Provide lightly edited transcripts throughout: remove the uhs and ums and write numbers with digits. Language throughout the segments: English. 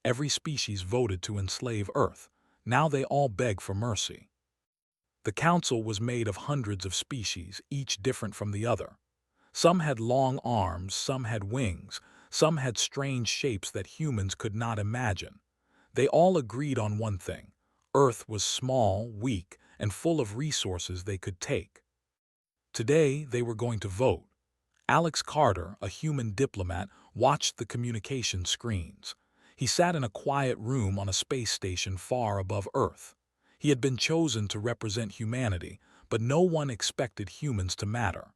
Every species voted to enslave Earth. Now they all beg for mercy. The council was made of hundreds of species, each different from the other. Some had long arms, some had wings, some had strange shapes that humans could not imagine. They all agreed on one thing: Earth was small, weak, and full of resources they could take. Today, they were going to vote. Alex Carter, a human diplomat, watched the communication screens. He sat in a quiet room on a space station far above Earth. He had been chosen to represent humanity, but no one expected humans to matter.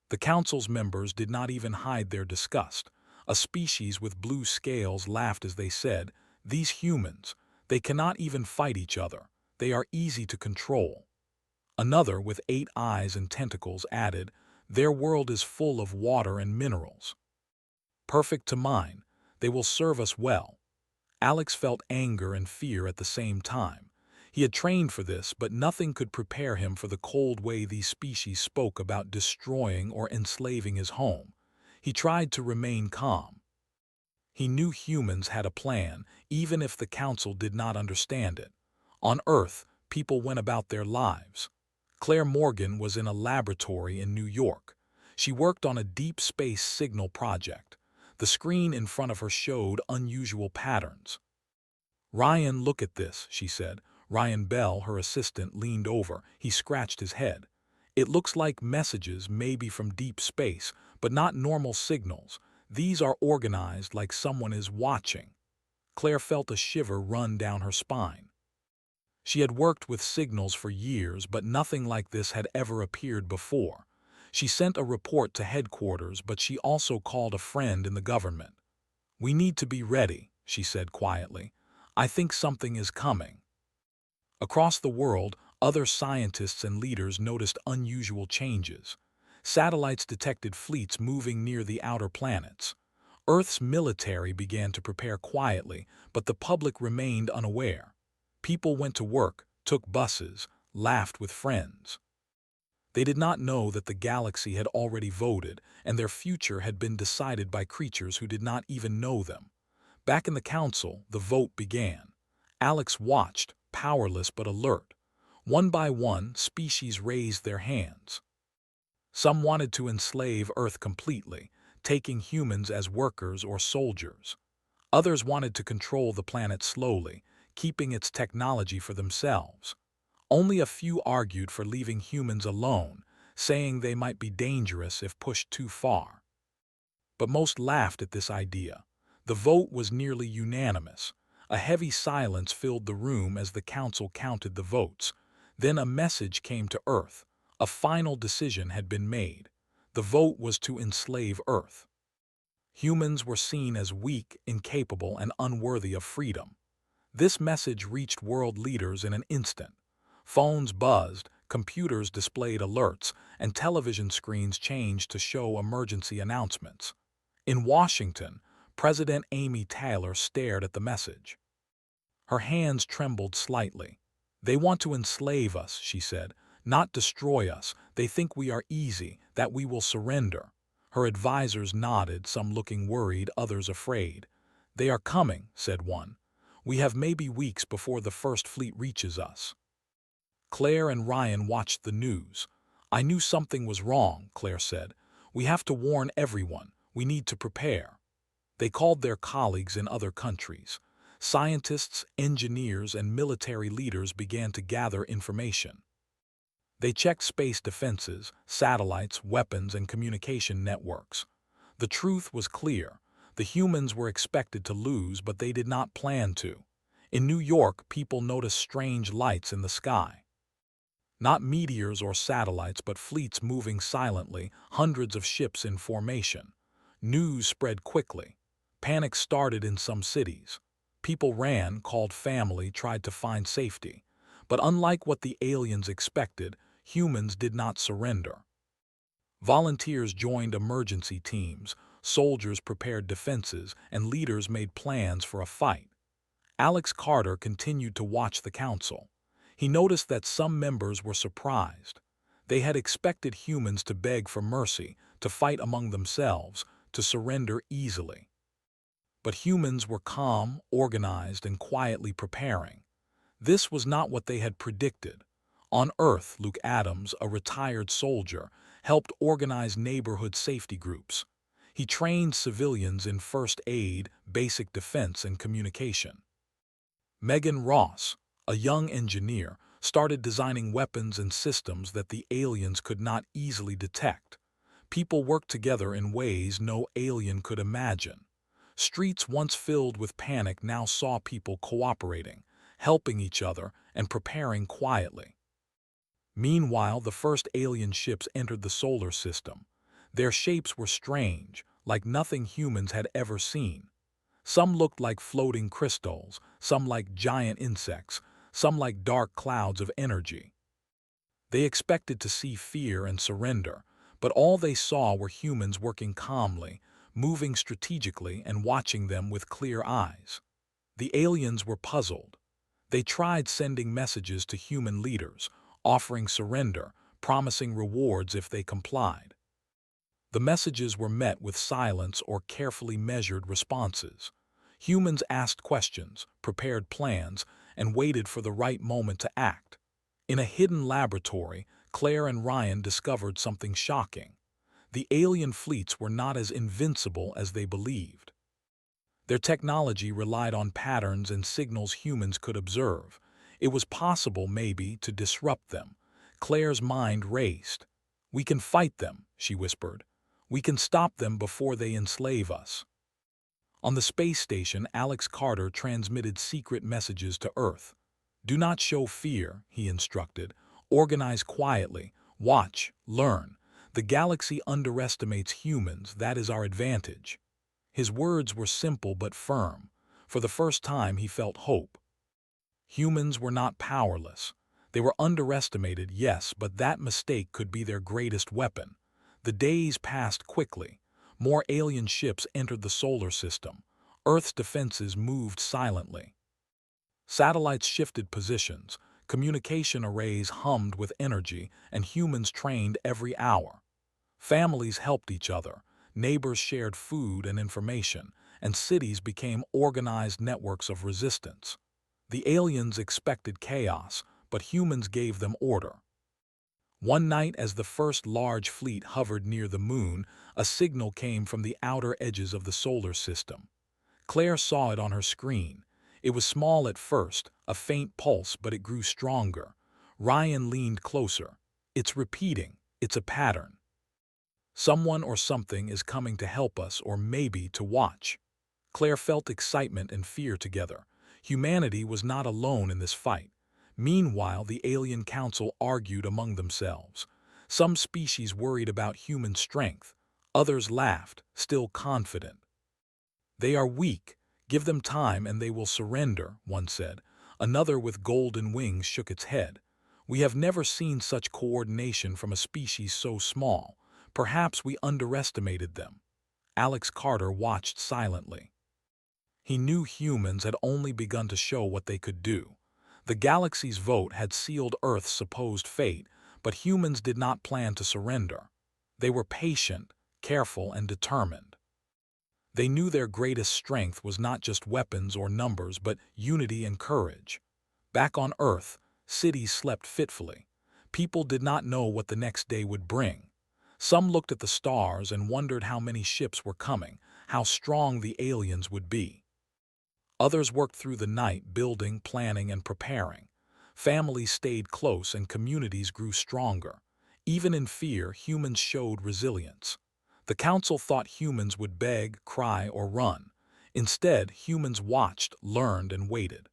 The council's members did not even hide their disgust. A species with blue scales laughed as they said, "These humans, they cannot even fight each other. They are easy to control." Another, with 8 eyes and tentacles, added, "Their world is full of water and minerals. Perfect to mine. They will serve us well." Alex felt anger and fear at the same time. He had trained for this, but nothing could prepare him for the cold way these species spoke about destroying or enslaving his home. He tried to remain calm. He knew humans had a plan, even if the council did not understand it. On Earth, people went about their lives. Claire Morgan was in a laboratory in New York. She worked on a deep space signal project. The screen in front of her showed unusual patterns. "Ryan, look at this," she said. Ryan Bell, her assistant, leaned over. He scratched his head. "It looks like messages, maybe from deep space, but not normal signals. These are organized like someone is watching." Claire felt a shiver run down her spine. She had worked with signals for years, but nothing like this had ever appeared before. She sent a report to headquarters, but she also called a friend in the government. "We need to be ready," she said quietly. "I think something is coming." Across the world, other scientists and leaders noticed unusual changes. Satellites detected fleets moving near the outer planets. Earth's military began to prepare quietly, but the public remained unaware. People went to work, took buses, laughed with friends. They did not know that the galaxy had already voted, and their future had been decided by creatures who did not even know them. Back in the council, the vote began. Alex watched, powerless but alert. One by one, species raised their hands. Some wanted to enslave Earth completely, taking humans as workers or soldiers. Others wanted to control the planet slowly, keeping its technology for themselves. Only a few argued for leaving humans alone, saying they might be dangerous if pushed too far. But most laughed at this idea. The vote was nearly unanimous. A heavy silence filled the room as the council counted the votes. Then a message came to Earth. A final decision had been made. The vote was to enslave Earth. Humans were seen as weak, incapable, and unworthy of freedom. This message reached world leaders in an instant. Phones buzzed, computers displayed alerts, and television screens changed to show emergency announcements. In Washington, President Amy Taylor stared at the message. Her hands trembled slightly. "They want to enslave us," she said, "not destroy us. They think we are easy, that we will surrender." Her advisors nodded, some looking worried, others afraid. "They are coming," said one. "We have maybe weeks before the first fleet reaches us." Claire and Ryan watched the news. "I knew something was wrong," Claire said. "We have to warn everyone. We need to prepare." They called their colleagues in other countries. Scientists, engineers, and military leaders began to gather information. They checked space defenses, satellites, weapons, and communication networks. The truth was clear. The humans were expected to lose, but they did not plan to. In New York, people noticed strange lights in the sky. Not meteors or satellites, but fleets moving silently, hundreds of ships in formation. News spread quickly. Panic started in some cities. People ran, called family, tried to find safety. But unlike what the aliens expected, humans did not surrender. Volunteers joined emergency teams, soldiers prepared defenses, and leaders made plans for a fight. Alex Carter continued to watch the council. He noticed that some members were surprised. They had expected humans to beg for mercy, to fight among themselves, to surrender easily. But humans were calm, organized, and quietly preparing. This was not what they had predicted. On Earth, Luke Adams, a retired soldier, helped organize neighborhood safety groups. He trained civilians in first aid, basic defense, and communication. Megan Ross, a young engineer, started designing weapons and systems that the aliens could not easily detect. People worked together in ways no alien could imagine. Streets once filled with panic now saw people cooperating, helping each other, and preparing quietly. Meanwhile, the first alien ships entered the solar system. Their shapes were strange, like nothing humans had ever seen. Some looked like floating crystals, some like giant insects, some like dark clouds of energy. They expected to see fear and surrender, but all they saw were humans working calmly, moving strategically, and watching them with clear eyes. The aliens were puzzled. They tried sending messages to human leaders, offering surrender, promising rewards if they complied. The messages were met with silence or carefully measured responses. Humans asked questions, prepared plans, and waited for the right moment to act. In a hidden laboratory, Claire and Ryan discovered something shocking. The alien fleets were not as invincible as they believed. Their technology relied on patterns and signals humans could observe. It was possible, maybe, to disrupt them. Claire's mind raced. "We can fight them," she whispered. "We can stop them before they enslave us." On the space station, Alex Carter transmitted secret messages to Earth. "Do not show fear," he instructed. "Organize quietly. Watch. Learn. The galaxy underestimates humans. That is our advantage." His words were simple but firm. For the first time, he felt hope. Humans were not powerless. They were underestimated, yes, but that mistake could be their greatest weapon. The days passed quickly. More alien ships entered the solar system. Earth's defenses moved silently. Satellites shifted positions, communication arrays hummed with energy, and humans trained every hour. Families helped each other, neighbors shared food and information, and cities became organized networks of resistance. The aliens expected chaos, but humans gave them order. One night, as the first large fleet hovered near the moon, a signal came from the outer edges of the solar system. Claire saw it on her screen. It was small at first, a faint pulse, but it grew stronger. Ryan leaned closer. "It's repeating. It's a pattern. Someone or something is coming to help us, or maybe to watch." Claire felt excitement and fear together. Humanity was not alone in this fight. Meanwhile, the alien council argued among themselves. Some species worried about human strength. Others laughed, still confident. "They are weak. Give them time and they will surrender," one said. Another with golden wings shook its head. "We have never seen such coordination from a species so small. Perhaps we underestimated them." Alex Carter watched silently. He knew humans had only begun to show what they could do. The galaxy's vote had sealed Earth's supposed fate, but humans did not plan to surrender. They were patient, careful, and determined. They knew their greatest strength was not just weapons or numbers, but unity and courage. Back on Earth, cities slept fitfully. People did not know what the next day would bring. Some looked at the stars and wondered how many ships were coming, how strong the aliens would be. Others worked through the night, building, planning, and preparing. Families stayed close and communities grew stronger. Even in fear, humans showed resilience. The council thought humans would beg, cry, or run. Instead, humans watched, learned, and waited.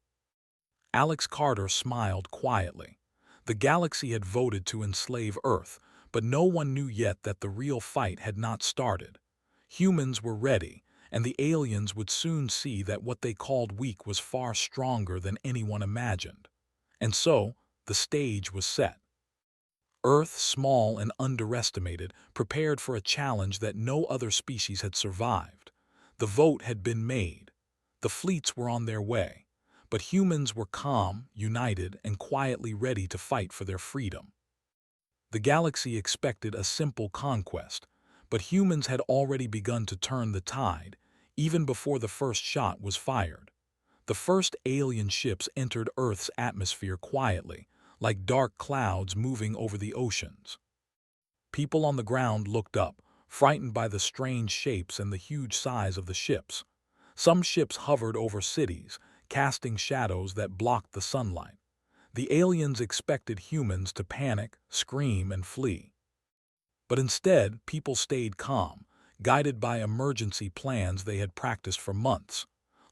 Alex Carter smiled quietly. The galaxy had voted to enslave Earth, but no one knew yet that the real fight had not started. Humans were ready, and the aliens would soon see that what they called weak was far stronger than anyone imagined. And so, the stage was set. Earth, small and underestimated, prepared for a challenge that no other species had survived. The vote had been made. The fleets were on their way. But humans were calm, united, and quietly ready to fight for their freedom. The galaxy expected a simple conquest, but humans had already begun to turn the tide. even before the first shot was fired. The first alien ships entered Earth's atmosphere quietly, like dark clouds moving over the oceans. People on the ground looked up, frightened by the strange shapes and the huge size of the ships. Some ships hovered over cities, casting shadows that blocked the sunlight. The aliens expected humans to panic, scream, and flee. But instead, people stayed calm, guided by emergency plans they had practiced for months.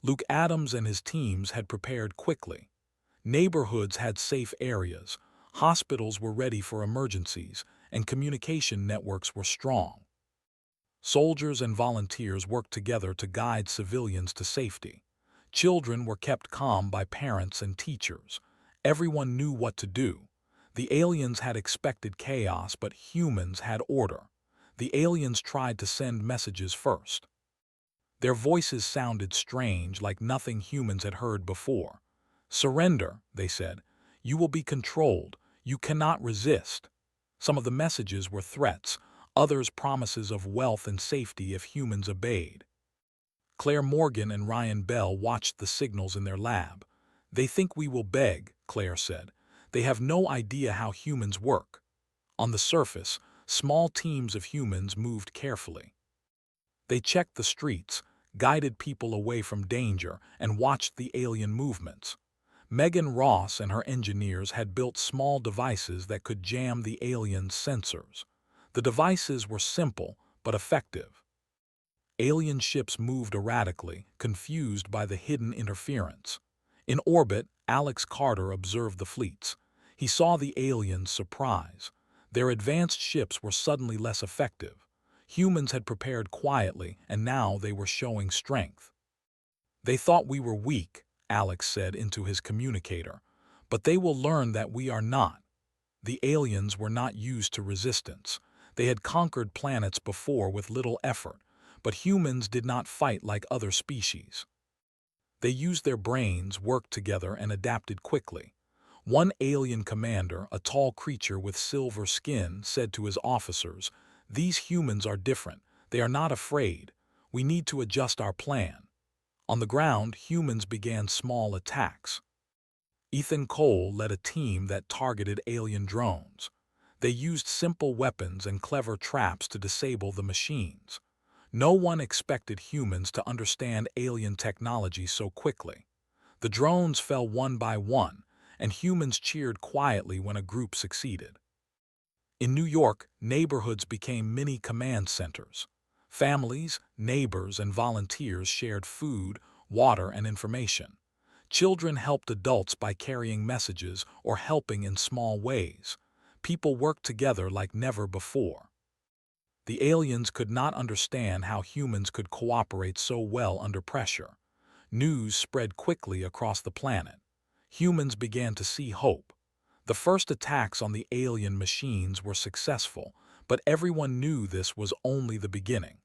Luke Adams and his teams had prepared quickly. Neighborhoods had safe areas, hospitals were ready for emergencies, and communication networks were strong. Soldiers and volunteers worked together to guide civilians to safety. Children were kept calm by parents and teachers. Everyone knew what to do. The aliens had expected chaos, but humans had order. The aliens tried to send messages first. Their voices sounded strange, like nothing humans had heard before. "Surrender," they said. "You will be controlled. You cannot resist." Some of the messages were threats, others promises of wealth and safety if humans obeyed. Claire Morgan and Ryan Bell watched the signals in their lab. "They think we will beg," Claire said. "They have no idea how humans work." On the surface, small teams of humans moved carefully. They checked the streets, guided people away from danger, and watched the alien movements. Megan Ross and her engineers had built small devices that could jam the aliens' sensors. The devices were simple but effective. Alien ships moved erratically, confused by the hidden interference. In orbit, Alex Carter observed the fleets. He saw the aliens' surprise. Their advanced ships were suddenly less effective. Humans had prepared quietly, and now they were showing strength. "They thought we were weak," Alex said into his communicator, "but they will learn that we are not." The aliens were not used to resistance. They had conquered planets before with little effort, but humans did not fight like other species. They used their brains, worked together, and adapted quickly. One alien commander, a tall creature with silver skin, said to his officers, "These humans are different. They are not afraid. We need to adjust our plan." On the ground, humans began small attacks. Ethan Cole led a team that targeted alien drones. They used simple weapons and clever traps to disable the machines. No one expected humans to understand alien technology so quickly. The drones fell one by one, and humans cheered quietly when a group succeeded. In New York, neighborhoods became mini command centers. Families, neighbors, and volunteers shared food, water, and information. Children helped adults by carrying messages or helping in small ways. People worked together like never before. The aliens could not understand how humans could cooperate so well under pressure. News spread quickly across the planet. Humans began to see hope. The first attacks on the alien machines were successful, but everyone knew this was only the beginning.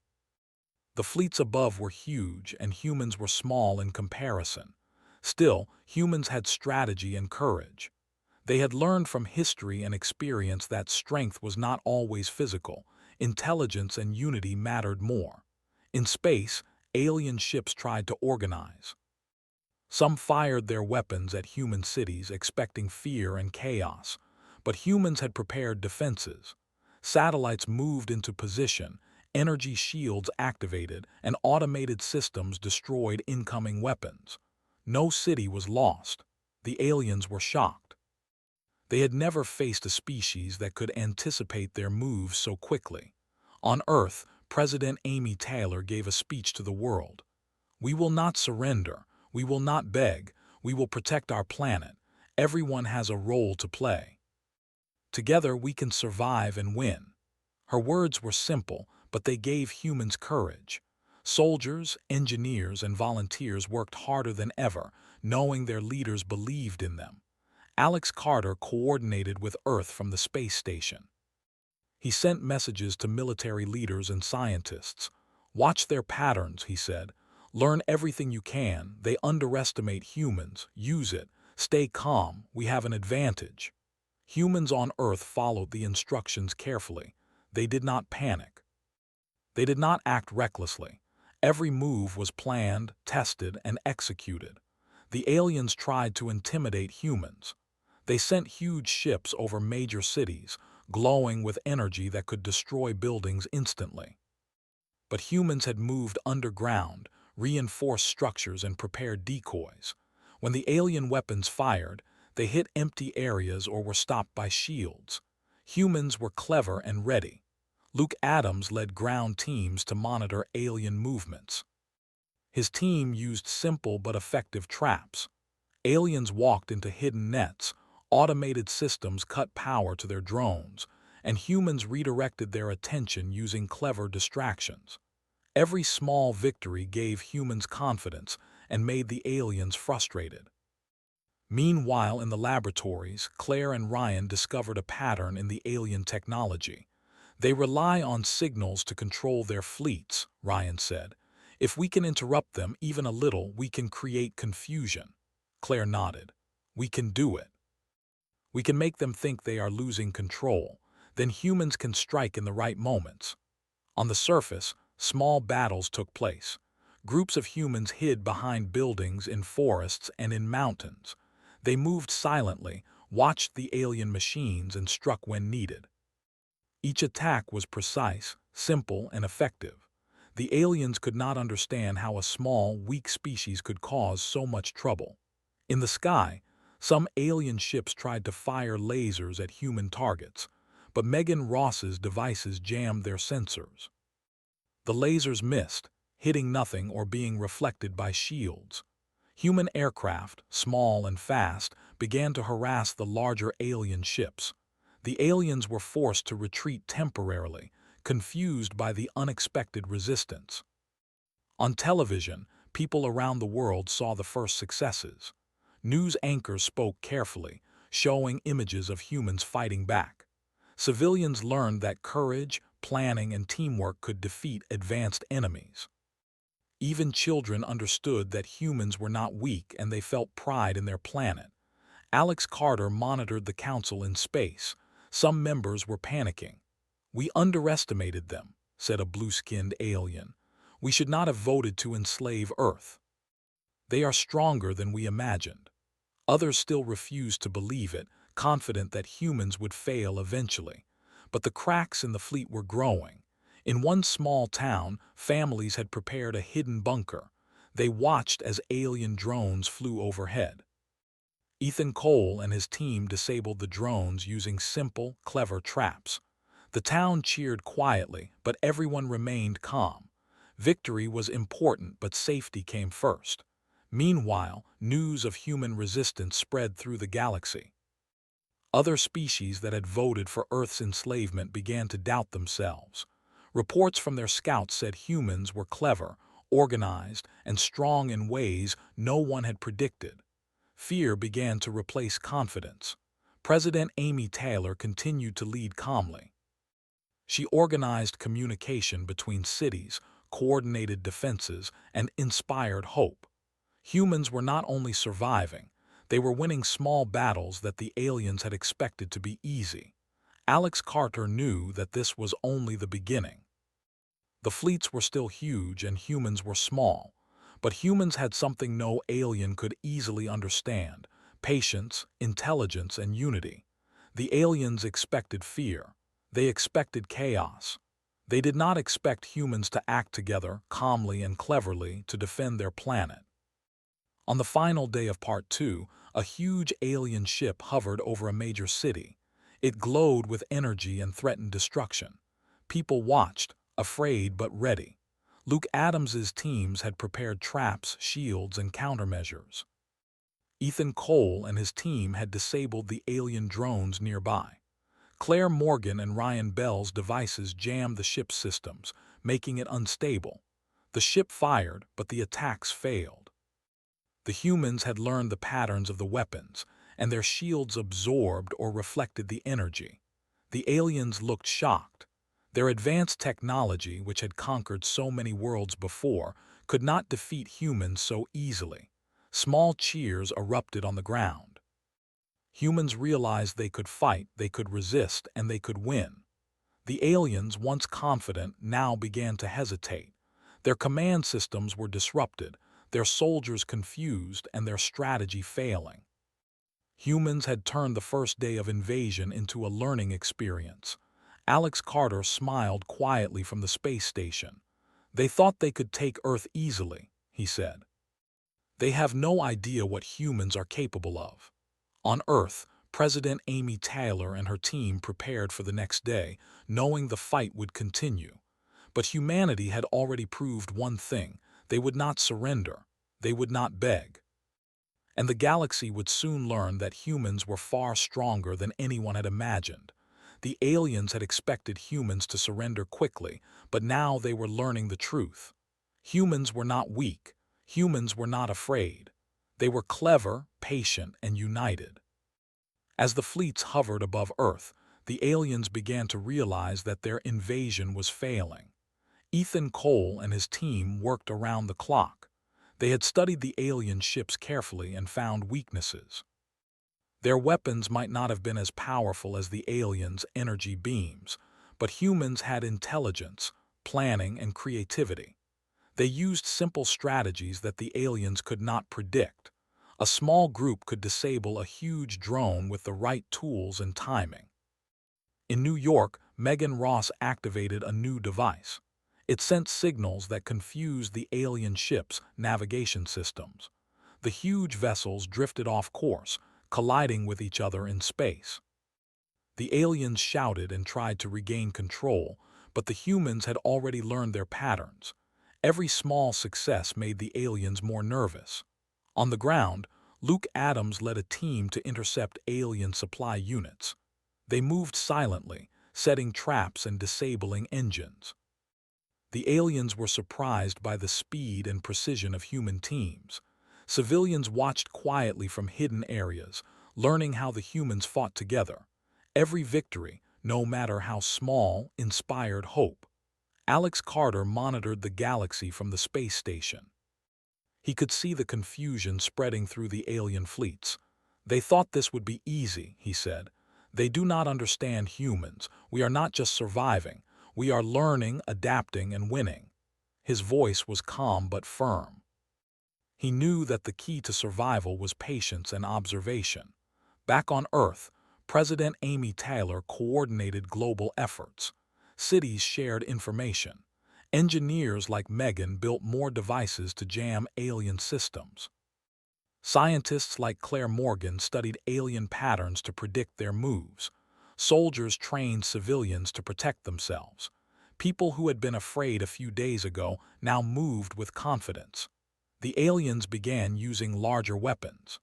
The fleets above were huge, and humans were small in comparison. Still, humans had strategy and courage. They had learned from history and experience that strength was not always physical. Intelligence and unity mattered more. In space, alien ships tried to organize. Some fired their weapons at human cities, expecting fear and chaos, but humans had prepared defenses. Satellites moved into position, energy shields activated, and automated systems destroyed incoming weapons. No city was lost. The aliens were shocked. They had never faced a species that could anticipate their moves so quickly. On Earth, President Amy Taylor gave a speech to the world. "We will not surrender. We will not beg. We will protect our planet. Everyone has a role to play. Together we can survive and win." Her words were simple, but they gave humans courage. Soldiers, engineers, and volunteers worked harder than ever, knowing their leaders believed in them. Alex Carter coordinated with Earth from the space station. He sent messages to military leaders and scientists. "Watch their patterns," he said. "Learn everything you can. They underestimate humans. Use it. Stay calm. We have an advantage." Humans on Earth followed the instructions carefully. They did not panic. They did not act recklessly. Every move was planned, tested, and executed. The aliens tried to intimidate humans. They sent huge ships over major cities, glowing with energy that could destroy buildings instantly. But humans had moved underground, reinforced structures, and prepared decoys. When the alien weapons fired, they hit empty areas or were stopped by shields. Humans were clever and ready. Luke Adams led ground teams to monitor alien movements. His team used simple but effective traps. Aliens walked into hidden nets, automated systems cut power to their drones, and humans redirected their attention using clever distractions. Every small victory gave humans confidence and made the aliens frustrated. Meanwhile, in the laboratories, Claire and Ryan discovered a pattern in the alien technology. They rely on signals to control their fleets, Ryan said. If we can interrupt them even a little, we can create confusion. Claire nodded. We can do it. We can make them think they are losing control. Then humans can strike in the right moments. On the surface, small battles took place. Groups of humans hid behind buildings, in forests, and in mountains. They moved silently, watched the alien machines, and struck when needed. Each attack was precise, simple, and effective. The aliens could not understand how a small, weak species could cause so much trouble. In the sky, some alien ships tried to fire lasers at human targets, but Megan Ross's devices jammed their sensors. The lasers missed, hitting nothing or being reflected by shields. Human aircraft, small and fast, began to harass the larger alien ships. The aliens were forced to retreat temporarily, confused by the unexpected resistance. On television, people around the world saw the first successes. News anchors spoke carefully, showing images of humans fighting back. Civilians learned that courage, planning, and teamwork could defeat advanced enemies. Even children understood that humans were not weak and they felt pride in their planet. Alex Carter monitored the council in space. Some members were panicking. "We underestimated them," said a blue-skinned alien. "We should not have voted to enslave Earth. They are stronger than we imagined." Others still refused to believe it, confident that humans would fail eventually. But the cracks in the fleet were growing. In one small town, families had prepared a hidden bunker. They watched as alien drones flew overhead. Ethan Cole and his team disabled the drones using simple, clever traps. The town cheered quietly, but everyone remained calm. Victory was important, but safety came first. Meanwhile, news of human resistance spread through the galaxy. Other species that had voted for Earth's enslavement began to doubt themselves. Reports from their scouts said humans were clever, organized, and strong in ways no one had predicted. Fear began to replace confidence. President Amy Taylor continued to lead calmly. She organized communication between cities, coordinated defenses, and inspired hope. Humans were not only surviving, they were winning small battles that the aliens had expected to be easy. Alex Carter knew that this was only the beginning. The fleets were still huge and humans were small, but humans had something no alien could easily understand: patience, intelligence, and unity. The aliens expected fear. They expected chaos. They did not expect humans to act together calmly and cleverly to defend their planet. On the final day of Part 2, a huge alien ship hovered over a major city. It glowed with energy and threatened destruction. People watched, afraid but ready. Luke Adams's teams had prepared traps, shields, and countermeasures. Ethan Cole and his team had disabled the alien drones nearby. Claire Morgan and Ryan Bell's devices jammed the ship's systems, making it unstable. The ship fired, but the attacks failed. The humans had learned the patterns of the weapons, and their shields absorbed or reflected the energy. The aliens looked shocked. Their advanced technology, which had conquered so many worlds before, could not defeat humans so easily. Small cheers erupted on the ground. Humans realized they could fight, they could resist, and they could win. The aliens, once confident, now began to hesitate. Their command systems were disrupted, their soldiers confused, and their strategy failing. Humans had turned the first day of invasion into a learning experience. Alex Carter smiled quietly from the space station. "They thought they could take Earth easily," he said. "They have no idea what humans are capable of." On Earth, President Amy Taylor and her team prepared for the next day, knowing the fight would continue. But humanity had already proved one thing: they would not surrender, they would not beg. And the galaxy would soon learn that humans were far stronger than anyone had imagined. The aliens had expected humans to surrender quickly, but now they were learning the truth. Humans were not weak. Humans were not afraid. They were clever, patient, and united. As the fleets hovered above Earth, the aliens began to realize that their invasion was failing. Ethan Cole and his team worked around the clock. They had studied the alien ships carefully and found weaknesses. Their weapons might not have been as powerful as the aliens' energy beams, but humans had intelligence, planning, and creativity. They used simple strategies that the aliens could not predict. A small group could disable a huge drone with the right tools and timing. In New York, Megan Ross activated a new device. It sent signals that confused the alien ships' navigation systems. The huge vessels drifted off course, colliding with each other in space. The aliens shouted and tried to regain control, but the humans had already learned their patterns. Every small success made the aliens more nervous. On the ground, Luke Adams led a team to intercept alien supply units. They moved silently, setting traps and disabling engines. The aliens were surprised by the speed and precision of human teams. Civilians watched quietly from hidden areas, learning how the humans fought together. Every victory, no matter how small, inspired hope. Alex Carter monitored the galaxy from the space station. He could see the confusion spreading through the alien fleets. "They thought this would be easy," he said. "They do not understand humans. We are not just surviving. We are learning, adapting, and winning." His voice was calm but firm. He knew that the key to survival was patience and observation. Back on Earth, President Amy Taylor coordinated global efforts. Cities shared information. Engineers like Megan built more devices to jam alien systems. Scientists like Claire Morgan studied alien patterns to predict their moves. Soldiers trained civilians to protect themselves. People who had been afraid a few days ago now moved with confidence. The aliens began using larger weapons.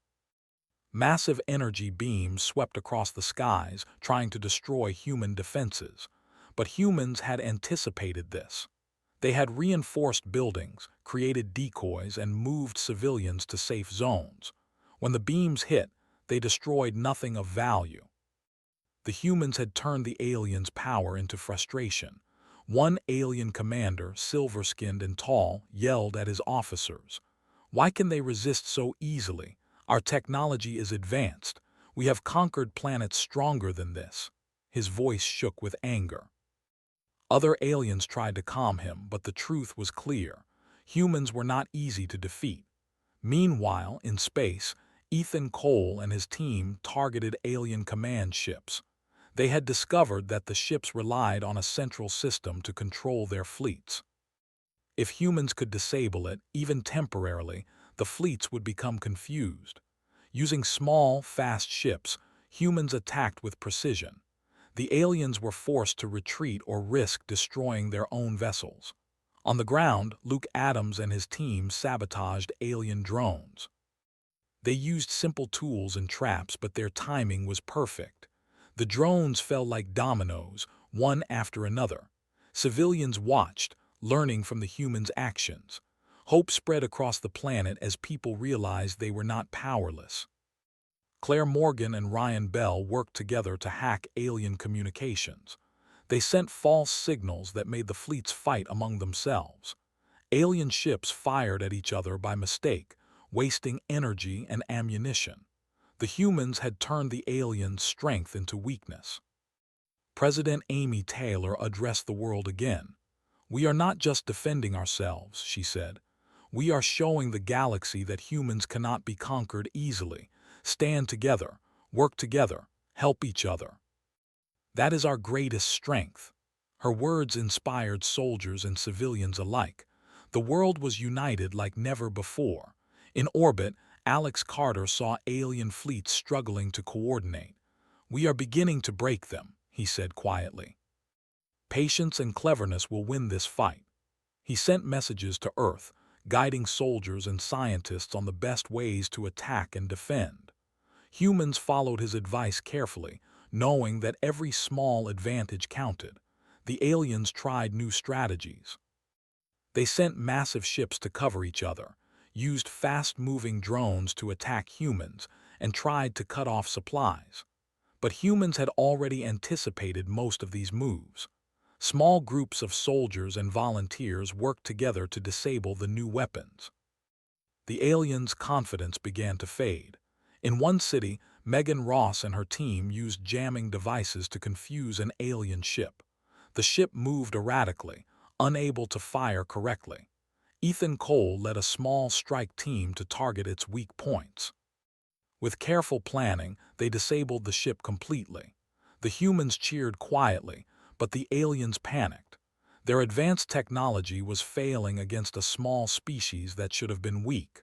Massive energy beams swept across the skies, trying to destroy human defenses. But humans had anticipated this. They had reinforced buildings, created decoys, and moved civilians to safe zones. When the beams hit, they destroyed nothing of value. The humans had turned the aliens' power into frustration. One alien commander, silver-skinned and tall, yelled at his officers. "Why can they resist so easily? Our technology is advanced. We have conquered planets stronger than this." His voice shook with anger. Other aliens tried to calm him, but the truth was clear. Humans were not easy to defeat. Meanwhile, in space, Ethan Cole and his team targeted alien command ships. They had discovered that the ships relied on a central system to control their fleets. If humans could disable it, even temporarily, the fleets would become confused. Using small, fast ships, humans attacked with precision. The aliens were forced to retreat or risk destroying their own vessels. On the ground, Luke Adams and his team sabotaged alien drones. They used simple tools and traps, but their timing was perfect. The drones fell like dominoes, one after another. Civilians watched, learning from the humans' actions. Hope spread across the planet as people realized they were not powerless. Claire Morgan and Ryan Bell worked together to hack alien communications. They sent false signals that made the fleets fight among themselves. Alien ships fired at each other by mistake, wasting energy and ammunition. The humans had turned the aliens' strength into weakness. President Amy Taylor addressed the world again. "We are not just defending ourselves," she said. "We are showing the galaxy that humans cannot be conquered easily. Stand together, work together, help each other. That is our greatest strength." Her words inspired soldiers and civilians alike. The world was united like never before. In orbit, Alex Carter saw alien fleets struggling to coordinate. "We are beginning to break them," he said quietly. "Patience and cleverness will win this fight." He sent messages to Earth, guiding soldiers and scientists on the best ways to attack and defend. Humans followed his advice carefully, knowing that every small advantage counted. The aliens tried new strategies. They sent massive ships to cover each other, used fast-moving drones to attack humans, and tried to cut off supplies. But humans had already anticipated most of these moves. Small groups of soldiers and volunteers worked together to disable the new weapons. The aliens' confidence began to fade. In one city, Megan Ross and her team used jamming devices to confuse an alien ship. The ship moved erratically, unable to fire correctly. Ethan Cole led a small strike team to target its weak points. With careful planning, they disabled the ship completely. The humans cheered quietly, but the aliens panicked. Their advanced technology was failing against a small species that should have been weak.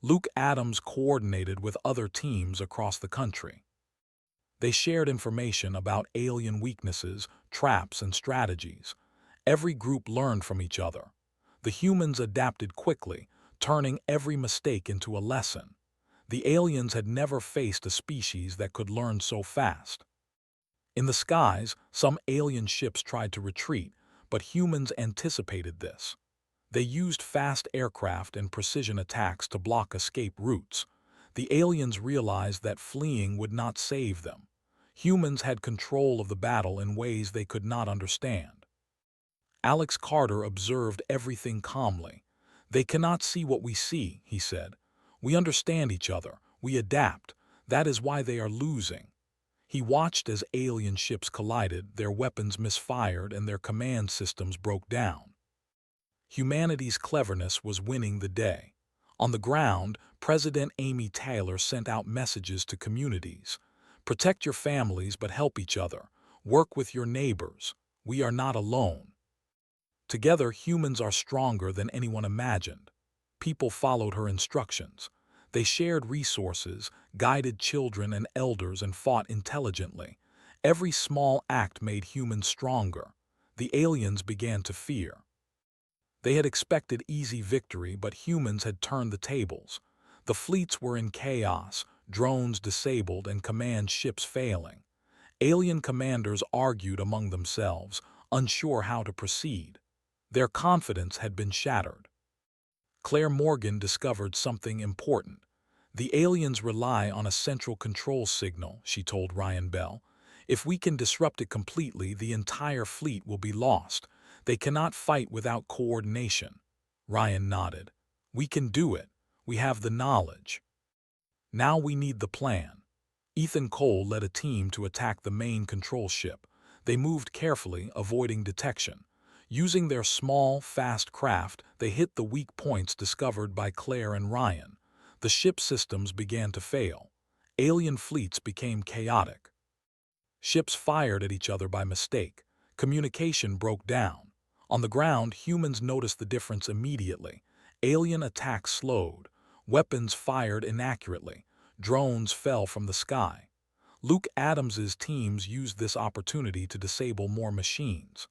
Luke Adams coordinated with other teams across the country. They shared information about alien weaknesses, traps, and strategies. Every group learned from each other. The humans adapted quickly, turning every mistake into a lesson. The aliens had never faced a species that could learn so fast. In the skies, some alien ships tried to retreat, but humans anticipated this. They used fast aircraft and precision attacks to block escape routes. The aliens realized that fleeing would not save them. Humans had control of the battle in ways they could not understand. Alex Carter observed everything calmly. "They cannot see what we see," he said. "We understand each other. We adapt. That is why they are losing." He watched as alien ships collided, their weapons misfired, and their command systems broke down. Humanity's cleverness was winning the day. On the ground, President Amy Taylor sent out messages to communities. "Protect your families but help each other. Work with your neighbors. We are not alone." Together, humans are stronger than anyone imagined. People followed her instructions. They shared resources, guided children and elders, and fought intelligently. Every small act made humans stronger. The aliens began to fear. They had expected easy victory, but humans had turned the tables. The fleets were in chaos, drones disabled, and command ships failing. Alien commanders argued among themselves, unsure how to proceed. Their confidence had been shattered. Claire Morgan discovered something important. "The aliens rely on a central control signal," she told Ryan Bell. "If we can disrupt it completely, the entire fleet will be lost. They cannot fight without coordination." Ryan nodded. "We can do it. We have the knowledge. Now we need the plan." Ethan Cole led a team to attack the main control ship. They moved carefully, avoiding detection. Using their small, fast craft, they hit the weak points discovered by Claire and Ryan. The ship systems began to fail. Alien fleets became chaotic. Ships fired at each other by mistake. Communication broke down. On the ground, humans noticed the difference immediately. Alien attacks slowed. Weapons fired inaccurately. Drones fell from the sky. Luke Adams's teams used this opportunity to disable more machines.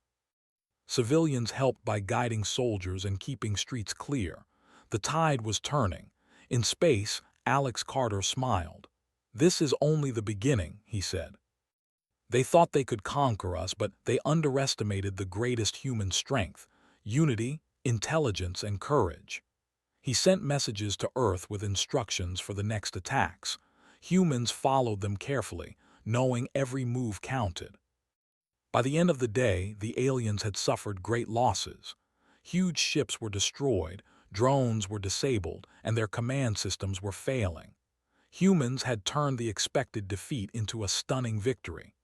Civilians helped by guiding soldiers and keeping streets clear. The tide was turning. In space, Alex Carter smiled. "This is only the beginning," he said. "They thought they could conquer us, but they underestimated the greatest human strength: unity, intelligence, and courage." He sent messages to Earth with instructions for the next attacks. Humans followed them carefully, knowing every move counted. By the end of the day, the aliens had suffered great losses. Huge ships were destroyed, drones were disabled, and their command systems were failing. Humans had turned the expected defeat into a stunning victory.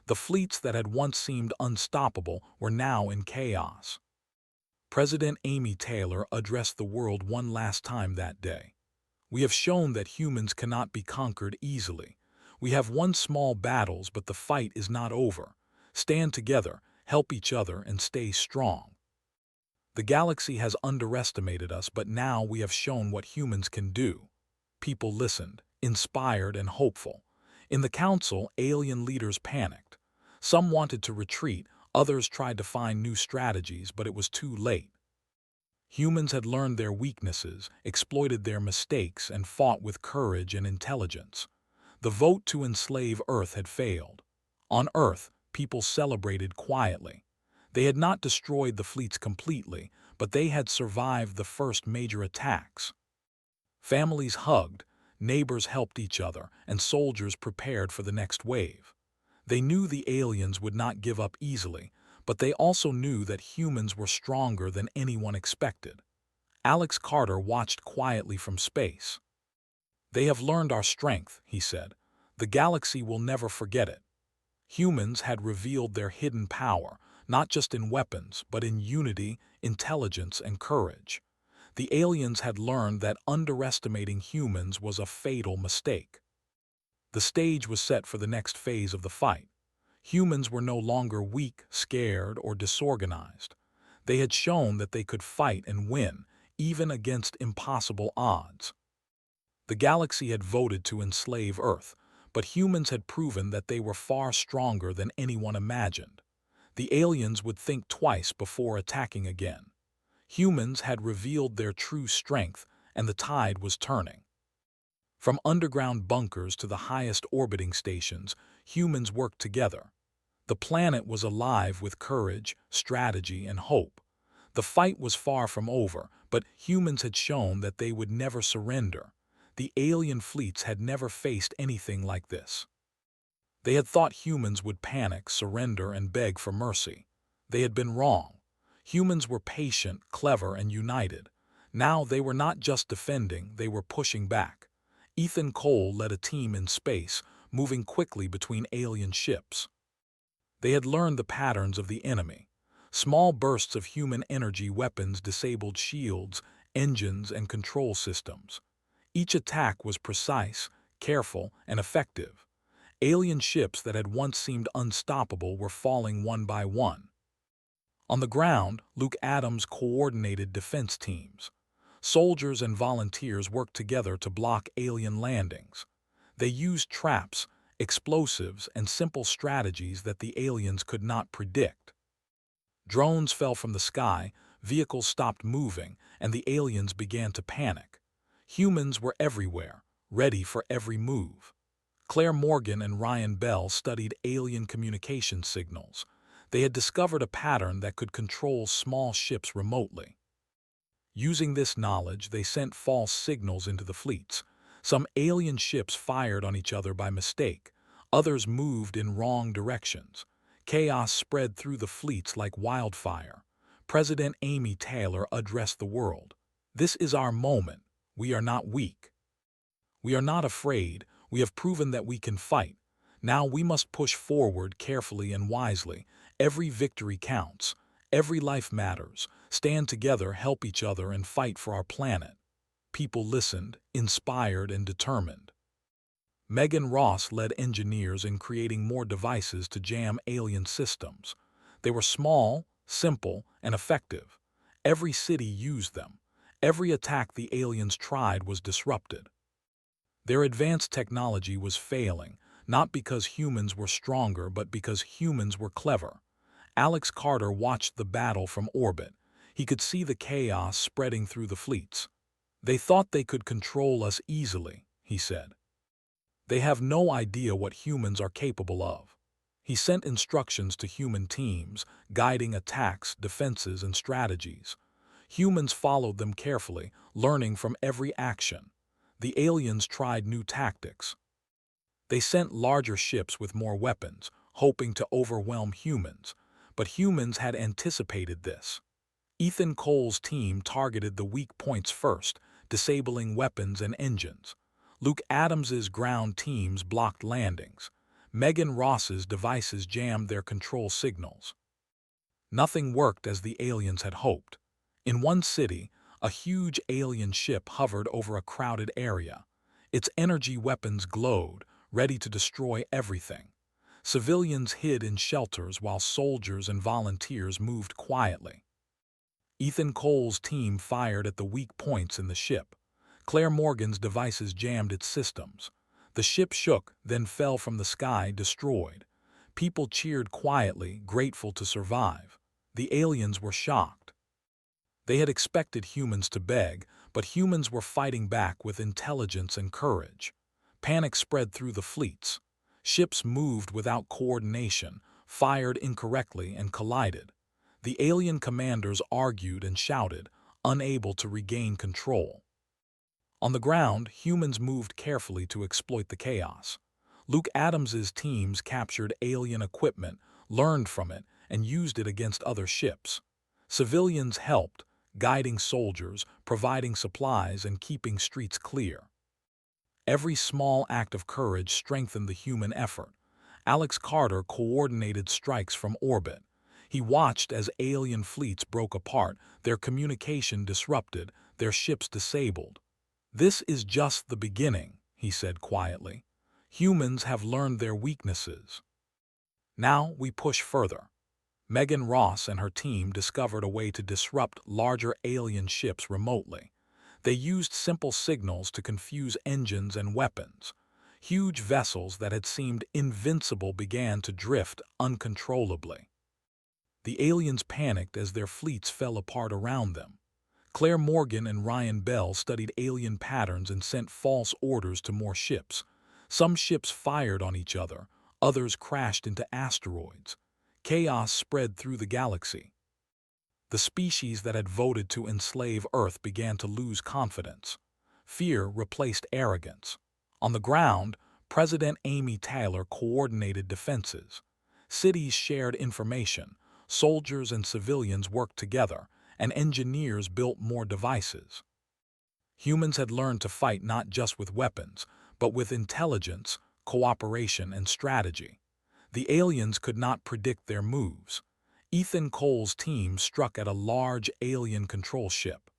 The fleets that had once seemed unstoppable were now in chaos. President Amy Taylor addressed the world one last time that day. We have shown that humans cannot be conquered easily. We have won small battles, but the fight is not over. Stand together, help each other, and stay strong. The galaxy has underestimated us, but now we have shown what humans can do. People listened, inspired and hopeful. In the council, alien leaders panicked. Some wanted to retreat, others tried to find new strategies, but it was too late. Humans had learned their weaknesses, exploited their mistakes, and fought with courage and intelligence. The vote to enslave Earth had failed. On Earth, people celebrated quietly. They had not destroyed the fleets completely, but they had survived the first major attacks. Families hugged, neighbors helped each other, and soldiers prepared for the next wave. They knew the aliens would not give up easily, but they also knew that humans were stronger than anyone expected. Alex Carter watched quietly from space. "They have learned our strength," he said. "The galaxy will never forget it." Humans had revealed their hidden power, not just in weapons, but in unity, intelligence, and courage. The aliens had learned that underestimating humans was a fatal mistake. The stage was set for the next phase of the fight. Humans were no longer weak, scared, or disorganized. They had shown that they could fight and win, even against impossible odds. The galaxy had voted to enslave Earth, but humans had proven that they were far stronger than anyone imagined. The aliens would think twice before attacking again. Humans had revealed their true strength, and the tide was turning. From underground bunkers to the highest orbiting stations, humans worked together. The planet was alive with courage, strategy, and hope. The fight was far from over, but humans had shown that they would never surrender. The alien fleets had never faced anything like this. They had thought humans would panic, surrender, and beg for mercy. They had been wrong. Humans were patient, clever, and united. Now they were not just defending, they were pushing back. Ethan Cole led a team in space, moving quickly between alien ships. They had learned the patterns of the enemy. Small bursts of human energy weapons disabled shields, engines, and control systems. Each attack was precise, careful, and effective. Alien ships that had once seemed unstoppable were falling one by one. On the ground, Luke Adams coordinated defense teams. Soldiers and volunteers worked together to block alien landings. They used traps, explosives, and simple strategies that the aliens could not predict. Drones fell from the sky, vehicles stopped moving, and the aliens began to panic. Humans were everywhere, ready for every move. Claire Morgan and Ryan Bell studied alien communication signals. They had discovered a pattern that could control small ships remotely. Using this knowledge, they sent false signals into the fleets. Some alien ships fired on each other by mistake. Others moved in wrong directions. Chaos spread through the fleets like wildfire. President Amy Taylor addressed the world. "This is our moment. We are not weak. We are not afraid. We have proven that we can fight. Now we must push forward carefully and wisely. Every victory counts. Every life matters. Stand together, help each other, and fight for our planet." People listened, inspired and determined. Megan Ross led engineers in creating more devices to jam alien systems. They were small, simple, and effective. Every city used them. Every attack the aliens tried was disrupted. Their advanced technology was failing, not because humans were stronger, but because humans were clever. Alex Carter watched the battle from orbit. He could see the chaos spreading through the fleets. "They thought they could control us easily," he said. "They have no idea what humans are capable of." He sent instructions to human teams, guiding attacks, defenses, and strategies. Humans followed them carefully, learning from every action. The aliens tried new tactics. They sent larger ships with more weapons, hoping to overwhelm humans. But humans had anticipated this. Ethan Cole's team targeted the weak points first, disabling weapons and engines. Luke Adams's ground teams blocked landings. Megan Ross's devices jammed their control signals. Nothing worked as the aliens had hoped. In one city, a huge alien ship hovered over a crowded area. Its energy weapons glowed, ready to destroy everything. Civilians hid in shelters while soldiers and volunteers moved quietly. Ethan Cole's team fired at the weak points in the ship. Claire Morgan's devices jammed its systems. The ship shook, then fell from the sky, destroyed. People cheered quietly, grateful to survive. The aliens were shocked. They had expected humans to beg, but humans were fighting back with intelligence and courage. Panic spread through the fleets. Ships moved without coordination, fired incorrectly, and collided. The alien commanders argued and shouted, unable to regain control. On the ground, humans moved carefully to exploit the chaos. Luke Adams's teams captured alien equipment, learned from it, and used it against other ships. Civilians helped, guiding soldiers, providing supplies, and keeping streets clear. Every small act of courage strengthened the human effort. Alex Carter coordinated strikes from orbit. He watched as alien fleets broke apart, their communication disrupted, their ships disabled. "This is just the beginning," he said quietly. "Humans have learned their weaknesses. Now we push further." Megan Ross and her team discovered a way to disrupt larger alien ships remotely. They used simple signals to confuse engines and weapons. Huge vessels that had seemed invincible began to drift uncontrollably. The aliens panicked as their fleets fell apart around them. Claire Morgan and Ryan Bell studied alien patterns and sent false orders to more ships. Some ships fired on each other, others crashed into asteroids. Chaos spread through the galaxy. The species that had voted to enslave Earth began to lose confidence. Fear replaced arrogance. On the ground, President Amy Taylor coordinated defenses. Cities shared information, soldiers and civilians worked together, and engineers built more devices. Humans had learned to fight not just with weapons, but with intelligence, cooperation, and strategy. The aliens could not predict their moves. Ethan Cole's team struck at a large alien control ship.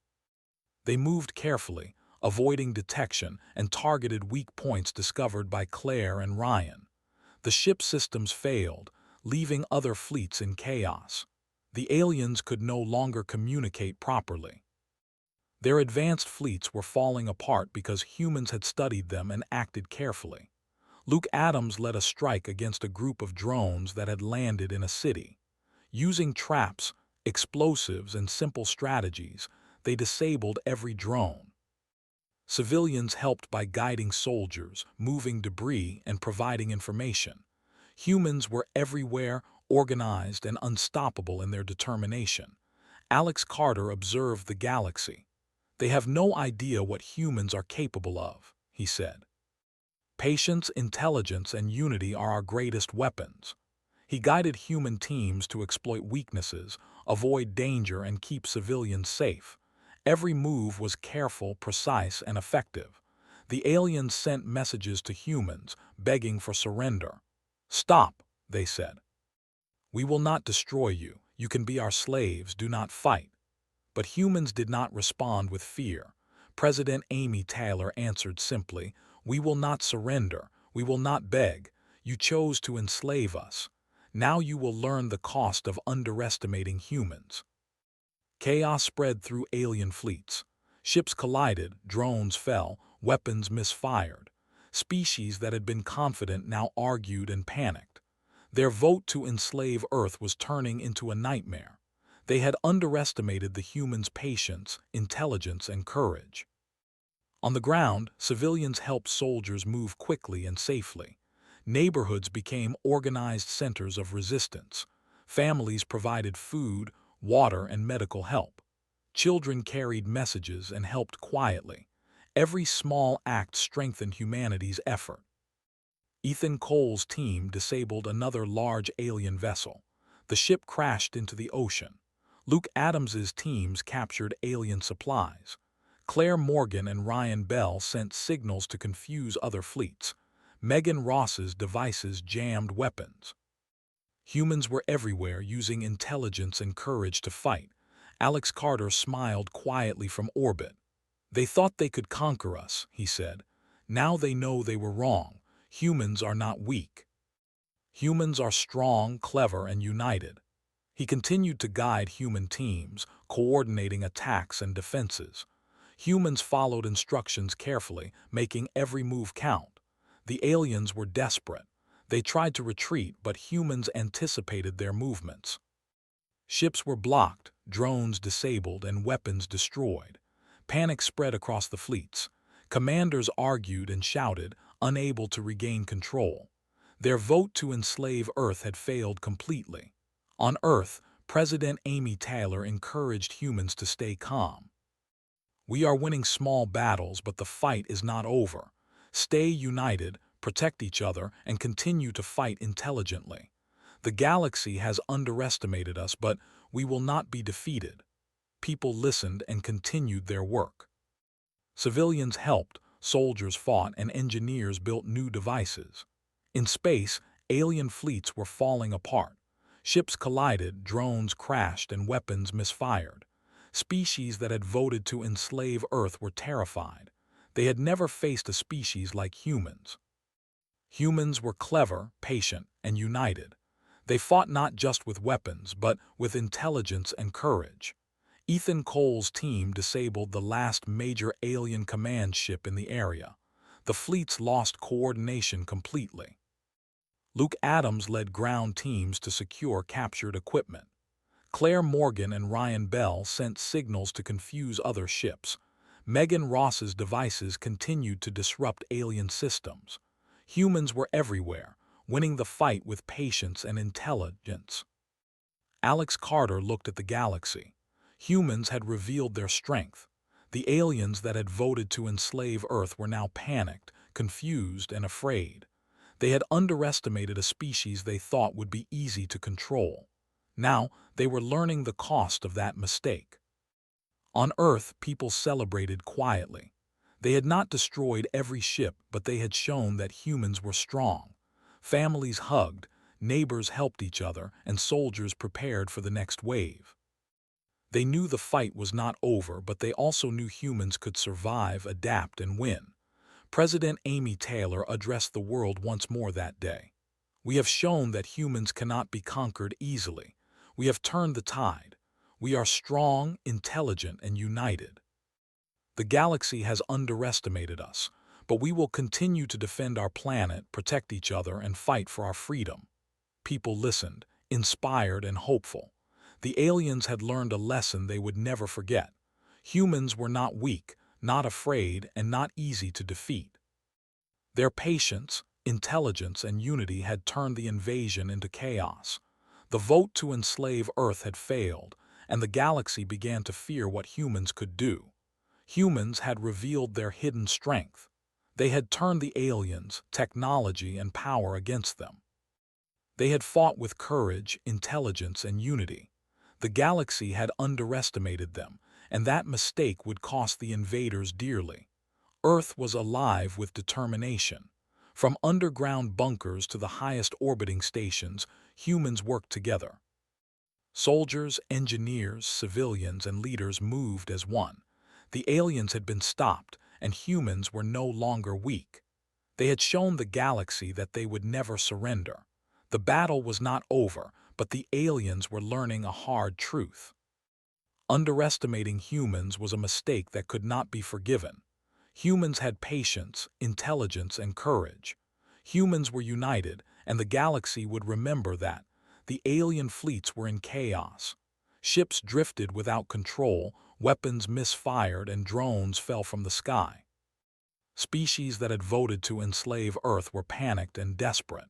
They moved carefully, avoiding detection, and targeted weak points discovered by Claire and Ryan. The ship's systems failed, leaving other fleets in chaos. The aliens could no longer communicate properly. Their advanced fleets were falling apart because humans had studied them and acted carefully. Luke Adams led a strike against a group of drones that had landed in a city. Using traps, explosives, and simple strategies, they disabled every drone. Civilians helped by guiding soldiers, moving debris, and providing information. Humans were everywhere, organized and unstoppable in their determination. Alex Carter observed the galaxy. "They have no idea what humans are capable of," he said. "Patience, intelligence, and unity are our greatest weapons." He guided human teams to exploit weaknesses, avoid danger, and keep civilians safe. Every move was careful, precise, and effective. The aliens sent messages to humans, begging for surrender. "Stop," they said. "We will not destroy you. You can be our slaves, do not fight." But humans did not respond with fear. President Amy Taylor answered simply, "We will not surrender. We will not beg. You chose to enslave us. Now you will learn the cost of underestimating humans." Chaos spread through alien fleets. Ships collided, drones fell, weapons misfired. Species that had been confident now argued and panicked. Their vote to enslave Earth was turning into a nightmare. They had underestimated the humans' patience, intelligence, and courage. On the ground, civilians helped soldiers move quickly and safely. Neighborhoods became organized centers of resistance. Families provided food, water, and medical help. Children carried messages and helped quietly. Every small act strengthened humanity's effort. Ethan Cole's team disabled another large alien vessel. The ship crashed into the ocean. Luke Adams's teams captured alien supplies. Claire Morgan and Ryan Bell sent signals to confuse other fleets. Megan Ross's devices jammed weapons. Humans were everywhere using intelligence and courage to fight. Alex Carter smiled quietly from orbit. "They thought they could conquer us," he said. "Now they know they were wrong. Humans are not weak. Humans are strong, clever, and united." He continued to guide human teams, coordinating attacks and defenses. Humans followed instructions carefully, making every move count. The aliens were desperate. They tried to retreat, but humans anticipated their movements. Ships were blocked, drones disabled, and weapons destroyed. Panic spread across the fleets. Commanders argued and shouted, unable to regain control. Their vote to enslave Earth had failed completely. On Earth, President Amy Taylor encouraged humans to stay calm. "We are winning small battles, but the fight is not over. Stay united, protect each other, and continue to fight intelligently. The galaxy has underestimated us, but we will not be defeated." People listened and continued their work. Civilians helped, soldiers fought, and engineers built new devices. In space, alien fleets were falling apart. Ships collided, drones crashed, and weapons misfired. Species that had voted to enslave Earth were terrified. They had never faced a species like humans. Humans were clever, patient, and united. They fought not just with weapons, but with intelligence and courage. Ethan Cole's team disabled the last major alien command ship in the area. The fleets lost coordination completely. Luke Adams led ground teams to secure captured equipment. Claire Morgan and Ryan Bell sent signals to confuse other ships. Megan Ross's devices continued to disrupt alien systems. Humans were everywhere, winning the fight with patience and intelligence. Alex Carter looked at the galaxy. Humans had revealed their strength. The aliens that had voted to enslave Earth were now panicked, confused, and afraid. They had underestimated a species they thought would be easy to control. Now, they were learning the cost of that mistake. On Earth, people celebrated quietly. They had not destroyed every ship, but they had shown that humans were strong. Families hugged, neighbors helped each other, and soldiers prepared for the next wave. They knew the fight was not over, but they also knew humans could survive, adapt, and win. President Amy Taylor addressed the world once more that day. "We have shown that humans cannot be conquered easily. We have turned the tide. We are strong, intelligent, and united. The galaxy has underestimated us, but we will continue to defend our planet, protect each other, and fight for our freedom." People listened, inspired and hopeful. The aliens had learned a lesson they would never forget. Humans were not weak, not afraid, and not easy to defeat. Their patience, intelligence, and unity had turned the invasion into chaos. The vote to enslave Earth had failed, and the galaxy began to fear what humans could do. Humans had revealed their hidden strength. They had turned the aliens, technology, and power against them. They had fought with courage, intelligence, and unity. The galaxy had underestimated them, and that mistake would cost the invaders dearly. Earth was alive with determination. From underground bunkers to the highest orbiting stations, humans worked together. Soldiers, engineers, civilians, and leaders moved as one. The aliens had been stopped, and humans were no longer weak. They had shown the galaxy that they would never surrender. The battle was not over, but the aliens were learning a hard truth. Underestimating humans was a mistake that could not be forgiven. Humans had patience, intelligence, and courage. Humans were united, and the galaxy would remember that. The alien fleets were in chaos. Ships drifted without control, weapons misfired, and drones fell from the sky. Species that had voted to enslave Earth were panicked and desperate.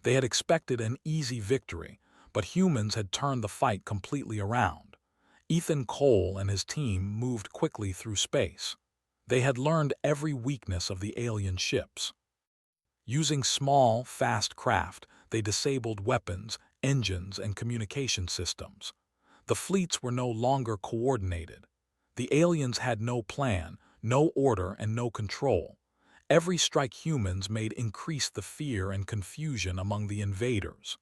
They had expected an easy victory, but humans had turned the fight completely around. Ethan Cole and his team moved quickly through space. They had learned every weakness of the alien ships. Using small, fast craft, they disabled weapons, engines, and communication systems. The fleets were no longer coordinated. The aliens had no plan, no order, and no control. Every strike humans made increased the fear and confusion among the invaders.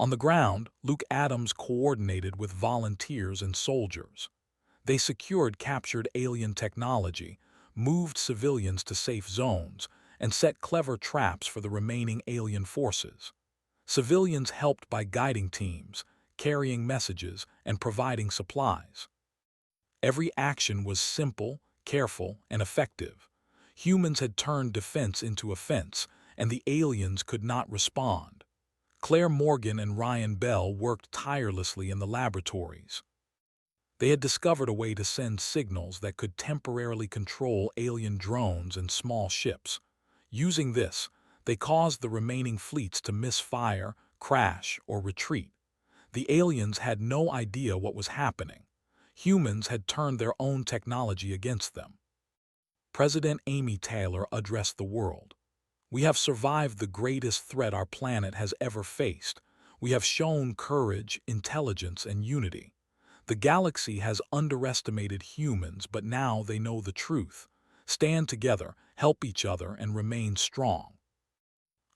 On the ground, Luke Adams coordinated with volunteers and soldiers. They secured captured alien technology, moved civilians to safe zones, and set clever traps for the remaining alien forces. Civilians helped by guiding teams, carrying messages, and providing supplies. Every action was simple, careful, and effective. Humans had turned defense into offense, and the aliens could not respond. Claire Morgan and Ryan Bell worked tirelessly in the laboratories. They had discovered a way to send signals that could temporarily control alien drones and small ships. Using this, they caused the remaining fleets to misfire, crash, or retreat. The aliens had no idea what was happening. Humans had turned their own technology against them. President Amy Taylor addressed the world. "We have survived the greatest threat our planet has ever faced. We have shown courage, intelligence, and unity. The galaxy has underestimated humans, but now they know the truth. Stand together, help each other, and remain strong.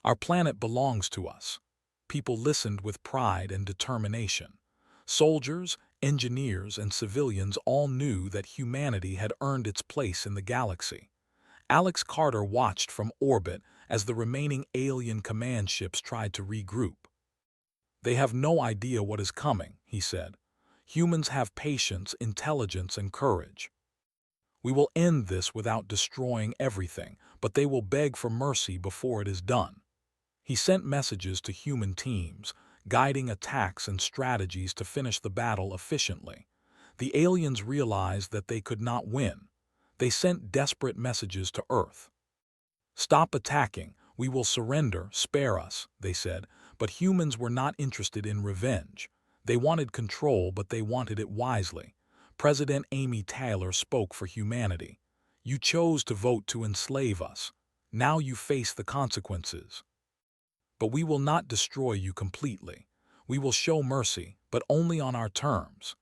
Our planet belongs to us." People listened with pride and determination. Soldiers, engineers, and civilians all knew that humanity had earned its place in the galaxy. Alex Carter watched from orbit as the remaining alien command ships tried to regroup. "They have no idea what is coming," he said. "Humans have patience, intelligence, and courage. We will end this without destroying everything, but they will beg for mercy before it is done." He sent messages to human teams, guiding attacks and strategies to finish the battle efficiently. The aliens realized that they could not win. They sent desperate messages to Earth. "Stop attacking, we will surrender, spare us," they said, but humans were not interested in revenge. They wanted control, but they wanted it wisely. President Amy Taylor spoke for humanity. "You chose to vote to enslave us. Now you face the consequences. But we will not destroy you completely. We will show mercy, but only on our terms."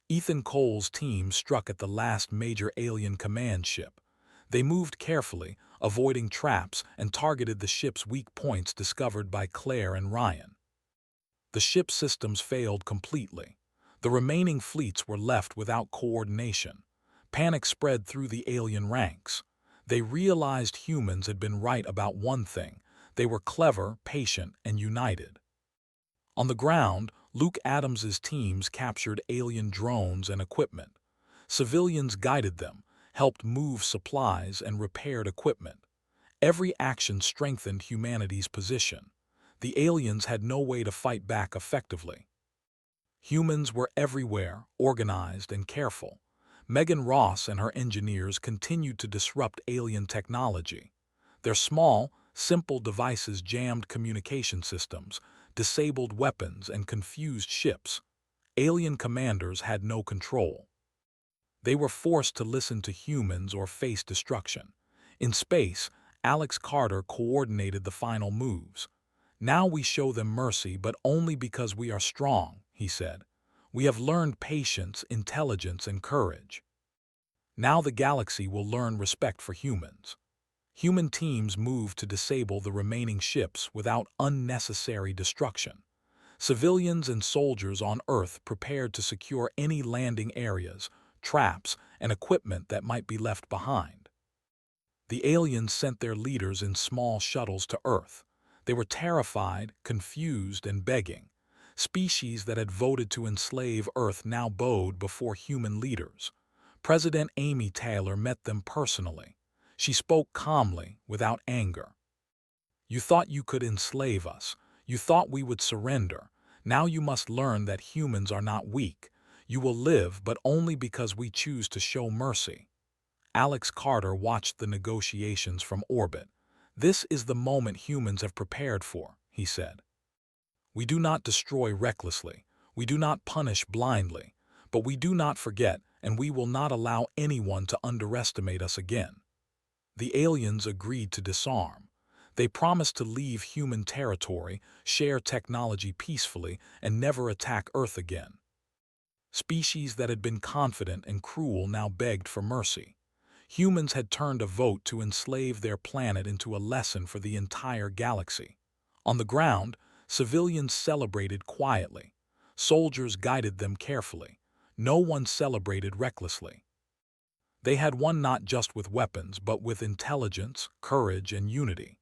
Ethan Cole's team struck at the last major alien command ship. They moved carefully, avoiding traps, and targeted the ship's weak points discovered by Claire and Ryan. The ship's systems failed completely. The remaining fleets were left without coordination. Panic spread through the alien ranks. They realized humans had been right about one thing: they were clever, patient, and united. On the ground, Luke Adams's teams captured alien drones and equipment. Civilians guided them, helped move supplies, and repaired equipment. Every action strengthened humanity's position. The aliens had no way to fight back effectively. Humans were everywhere, organized and careful. Megan Ross and her engineers continued to disrupt alien technology. Their small, simple devices jammed communication systems, disabled weapons, and confused ships. Alien commanders had no control. They were forced to listen to humans or face destruction. In space, Alex Carter coordinated the final moves. "Now we show them mercy, but only because we are strong," he said. "We have learned patience, intelligence, and courage. Now the galaxy will learn respect for humans." Human teams moved to disable the remaining ships without unnecessary destruction. Civilians and soldiers on Earth prepared to secure any landing areas, traps, and equipment that might be left behind. The aliens sent their leaders in small shuttles to Earth. They were terrified, confused, and begging. Species that had voted to enslave Earth now bowed before human leaders. President Amy Taylor met them personally. She spoke calmly, without anger. "You thought you could enslave us. You thought we would surrender. Now you must learn that humans are not weak. You will live, but only because we choose to show mercy." Alex Carter watched the negotiations from orbit. "This is the moment humans have prepared for," he said. "We do not destroy recklessly. We do not punish blindly. But we do not forget, and we will not allow anyone to underestimate us again." The aliens agreed to disarm. They promised to leave human territory, share technology peacefully, and never attack Earth again. Species that had been confident and cruel now begged for mercy. Humans had turned a vote to enslave their planet into a lesson for the entire galaxy. On the ground, Civilians celebrated quietly. Soldiers guided them carefully. No one celebrated recklessly. They had won not just with weapons, but with intelligence, courage, and unity.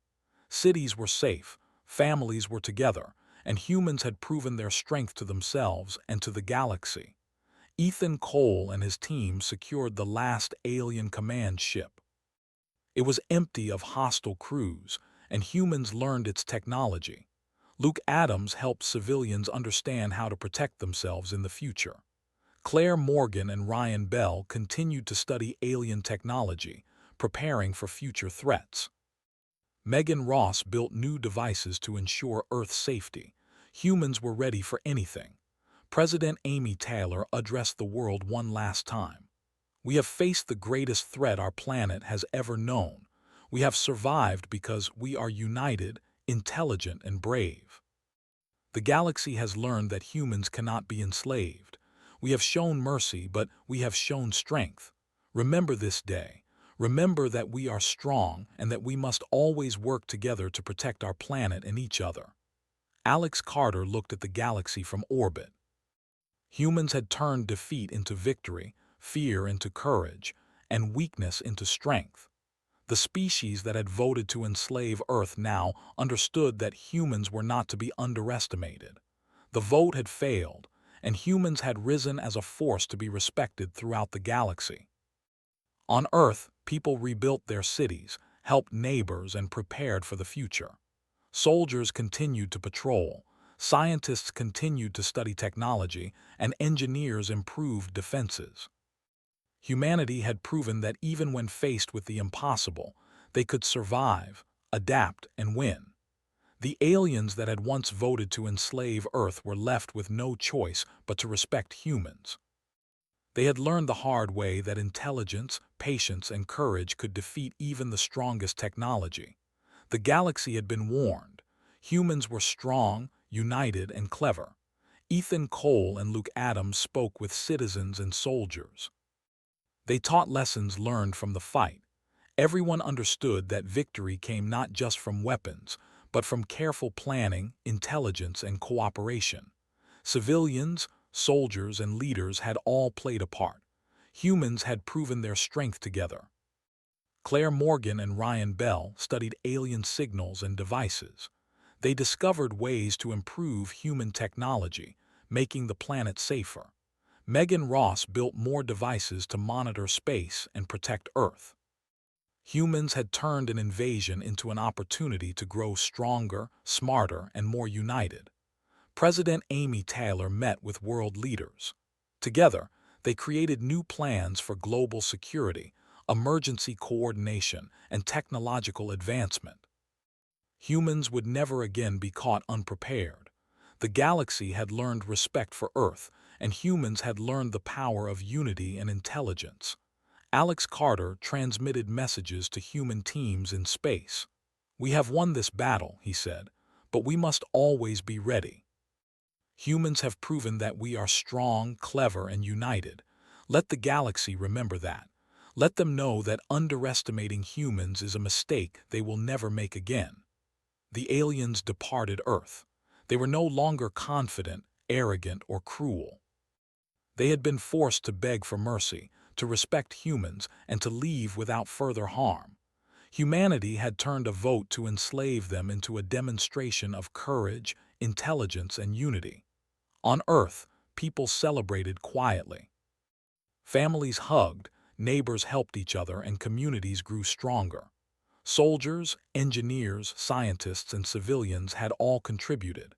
Cities were safe, families were together, and humans had proven their strength to themselves and to the galaxy. Ethan Cole and his team secured the last alien command ship. It was empty of hostile crews, and humans learned its technology. Luke Adams helped civilians understand how to protect themselves in the future. Claire Morgan and Ryan Bell continued to study alien technology, preparing for future threats. Megan Ross built new devices to ensure Earth's safety. Humans were ready for anything. President Amy Taylor addressed the world one last time. We have faced the greatest threat our planet has ever known. We have survived because we are united, intelligent, and brave. The galaxy has learned that humans cannot be enslaved. We have shown mercy, but we have shown strength. Remember this day. Remember that we are strong and that we must always work together to protect our planet and each other. Alex Carter looked at the galaxy from orbit. Humans had turned defeat into victory, fear into courage, and weakness into strength. The species that had voted to enslave Earth now understood that humans were not to be underestimated. The vote had failed, and humans had risen as a force to be respected throughout the galaxy. On Earth, people rebuilt their cities, helped neighbors, and prepared for the future. Soldiers continued to patrol, scientists continued to study technology, and engineers improved defenses. Humanity had proven that even when faced with the impossible, they could survive, adapt, and win. The aliens that had once voted to enslave Earth were left with no choice but to respect humans. They had learned the hard way that intelligence, patience, and courage could defeat even the strongest technology. The galaxy had been warned. Humans were strong, united, and clever. Ethan Cole and Luke Adams spoke with citizens and soldiers. They taught lessons learned from the fight. Everyone understood that victory came not just from weapons, but from careful planning, intelligence, and cooperation. Civilians, soldiers, and leaders had all played a part. Humans had proven their strength together. Claire Morgan and Ryan Bell studied alien signals and devices. They discovered ways to improve human technology, making the planet safer. Megan Ross built more devices to monitor space and protect Earth. Humans had turned an invasion into an opportunity to grow stronger, smarter, and more united. President Amy Taylor met with world leaders. Together, they created new plans for global security, emergency coordination, and technological advancement. Humans would never again be caught unprepared. The galaxy had learned respect for Earth, and humans had learned the power of unity and intelligence. Alex Carter transmitted messages to human teams in space. "We have won this battle," he said, "but we must always be ready. Humans have proven that we are strong, clever, and united. Let the galaxy remember that. Let them know that underestimating humans is a mistake they will never make again." The aliens departed Earth. They were no longer confident, arrogant, or cruel. They had been forced to beg for mercy, to respect humans, and to leave without further harm. Humanity had turned a vote to enslave them into a demonstration of courage, intelligence, and unity. On Earth, people celebrated quietly. Families hugged, neighbors helped each other, and communities grew stronger. Soldiers, engineers, scientists, and civilians had all contributed.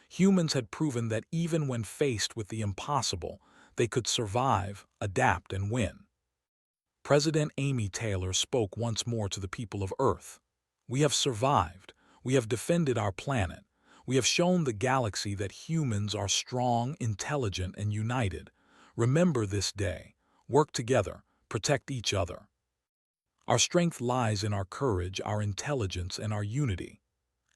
Humans had proven that even when faced with the impossible, they could survive, adapt, and win. President Amy Taylor spoke once more to the people of Earth. "We have survived. We have defended our planet. We have shown the galaxy that humans are strong, intelligent, and united. Remember this day. Work together. Protect each other. Our strength lies in our courage, our intelligence, and our unity."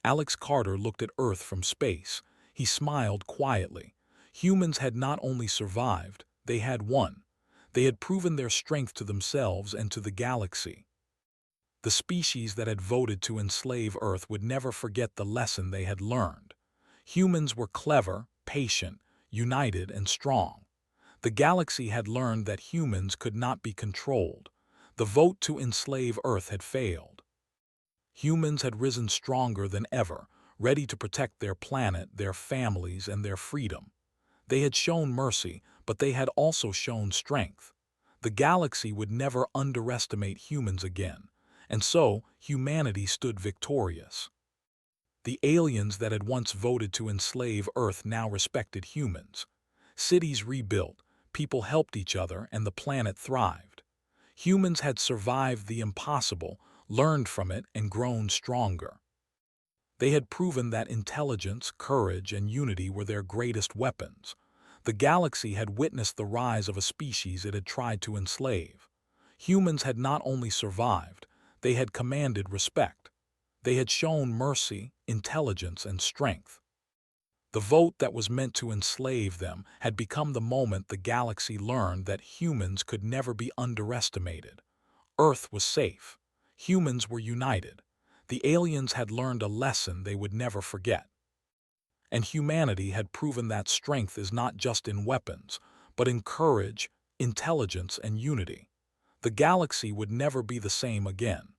Alex Carter looked at Earth from space. He smiled quietly. Humans had not only survived, they had won. They had proven their strength to themselves and to the galaxy. The species that had voted to enslave Earth would never forget the lesson they had learned. Humans were clever, patient, united, and strong. The galaxy had learned that humans could not be controlled. The vote to enslave Earth had failed. Humans had risen stronger than ever, ready to protect their planet, their families, and their freedom. They had shown mercy, but they had also shown strength. The galaxy would never underestimate humans again, and so humanity stood victorious. The aliens that had once voted to enslave Earth now respected humans. Cities rebuilt, people helped each other, and the planet thrived. Humans had survived the impossible, learned from it, and grown stronger. They had proven that intelligence, courage, and unity were their greatest weapons. The galaxy had witnessed the rise of a species it had tried to enslave. Humans had not only survived, they had commanded respect. They had shown mercy, intelligence, and strength. The vote that was meant to enslave them had become the moment the galaxy learned that humans could never be underestimated. Earth was safe. Humans were united. The aliens had learned a lesson they would never forget. And humanity had proven that strength is not just in weapons, but in courage, intelligence, and unity. The galaxy would never be the same again.